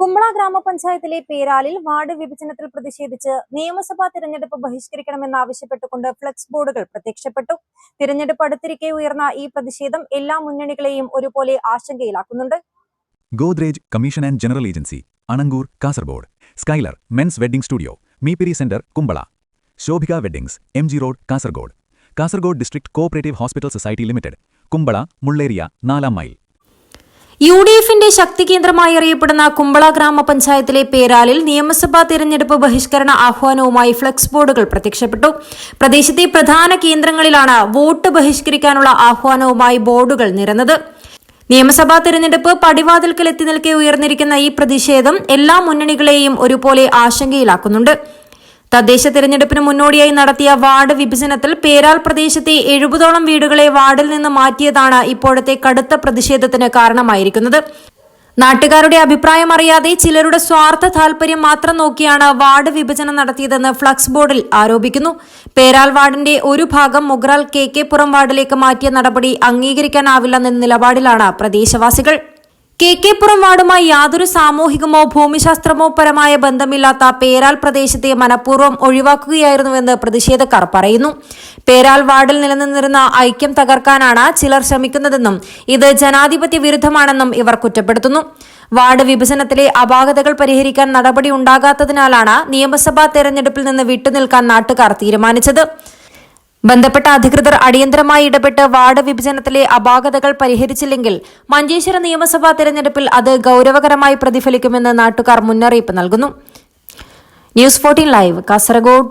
കുമ്പള ഗ്രാമപഞ്ചായത്തിലെ പേരാലിൽ വാർഡ് വിഭജനത്തിൽ പ്രതിഷേധിച്ച് നിയമസഭാ തിരഞ്ഞെടുപ്പ് ബഹിഷ്കരിക്കണമെന്നാവശ്യപ്പെട്ടുകൊണ്ട് ഫ്ലെക്സ് ബോർഡുകൾ പ്രത്യക്ഷപ്പെട്ടു. തിരഞ്ഞെടുപ്പ് അടുത്തിരിക്കെ ഉയർന്ന ഈ പ്രതിഷേധം എല്ലാ മുന്നണികളെയും ഒരുപോലെ ആശങ്കയിലാക്കുന്നുണ്ട്. Godrej commission and general agency, Anangoor, Kasaragod. Skylar men's wedding studio, Meepiri centre, Kumbla. Shobhika weddings, MG road, Kasaragod. Kasaragod district cooperative hospital society limited, Kumbla, Mulleria, 4 mile. UDFന്റെ ശക്തി കേന്ദ്രമായി അറിയപ്പെടുന്ന കുമ്പള ഗ്രാമപഞ്ചായത്തിലെ പേരാലിൽ നിയമസഭാ തിരഞ്ഞെടുപ്പ് ബഹിഷ്കരണ ആഹ്വാനവുമായി ഫ്ലെക്സ് ബോർഡുകൾ പ്രത്യക്ഷപ്പെട്ടു. പ്രദേശത്തെ പ്രധാന കേന്ദ്രങ്ങളിലാണ് വോട്ട് ബഹിഷ്കരിക്കാനുള്ള ആഹ്വാനവുമായി ബോർഡുകൾ നിരന്നത്. നിയമസഭാ തിരഞ്ഞെടുപ്പ് പടിവാതിൽക്കൽ എത്തി നിൽക്കെ ഉയർന്നിരിക്കുന്ന ഈ പ്രതിഷേധം എല്ലാ മുന്നണികളെയും ഒരുപോലെ ആശങ്കയിലാക്കുന്നുണ്ട്. തദ്ദേശ തിരഞ്ഞെടുപ്പിന് മുന്നോടിയായി നടത്തിയ വാർഡ് വിഭജനത്തിൽ പേരാൽ പ്രദേശത്തെ 70ഓളം വീടുകളെ വാർഡിൽ നിന്ന് മാറ്റിയതാണ് ഇപ്പോഴത്തെ കടുത്ത പ്രതിഷേധത്തിന് കാരണമായിരിക്കുന്നത്. നാട്ടുകാരുടെ അഭിപ്രായം അറിയാതെ ചിലരുടെ സ്വാർത്ഥ താൽപര്യം മാത്രം നോക്കിയാണ് വാർഡ് വിഭജനം നടത്തിയതെന്ന് ഫ്ലക്സ് ബോർഡിൽ ആരോപിക്കുന്നു. പേരാൽ വാർഡിന്റെ ഒരു ഭാഗം മുഗ്രാൽ KK പുറം വാർഡിലേക്ക് മാറ്റിയ നടപടി അംഗീകരിക്കാനാവില്ലെന്ന നിലപാടിലാണ് പ്രദേശവാസികൾ. KK പുറം വാർഡുമായി യാതൊരു സാമൂഹികമോ ഭൂമിശാസ്ത്രമോ പരമായ ബന്ധമില്ലാത്ത പേരാൽ പ്രദേശത്തെ മനഃപൂർവ്വം ഒഴിവാക്കുകയായിരുന്നുവെന്ന് പ്രതിഷേധക്കാർ പറയുന്നു. പേരാൽ വാർഡിൽ നിലനിന്നിരുന്ന ഐക്യം തകർക്കാനാണ് ചിലർ ശ്രമിക്കുന്നതെന്നും ഇത് ജനാധിപത്യ വിരുദ്ധമാണെന്നും ഇവർ കുറ്റപ്പെടുത്തുന്നു. വാർഡ് വിഭജനത്തിലെ അപാകതകൾ പരിഹരിക്കാൻ നടപടി ഉണ്ടാകാത്തതിനാലാണ് നിയമസഭാ തെരഞ്ഞെടുപ്പിൽ നിന്ന് വിട്ടുനിൽക്കാൻ നാട്ടുകാർ തീരുമാനിച്ചത്. ബന്ധപ്പെട്ട അധികൃതർ അടിയന്തരമായി ഇടപെട്ട് വാർഡ് വിഭജനത്തിലെ അപാകതകൾ പരിഹരിച്ചില്ലെങ്കിൽ മഞ്ചേശ്വരം നിയമസഭാ തെരഞ്ഞെടുപ്പിൽ അത് ഗൌരവകരമായി പ്രതിഫലിക്കുമെന്ന് നാട്ടുകാർ മുന്നറിയിപ്പ് നൽകുന്നു. News 14 live, Kasaragod.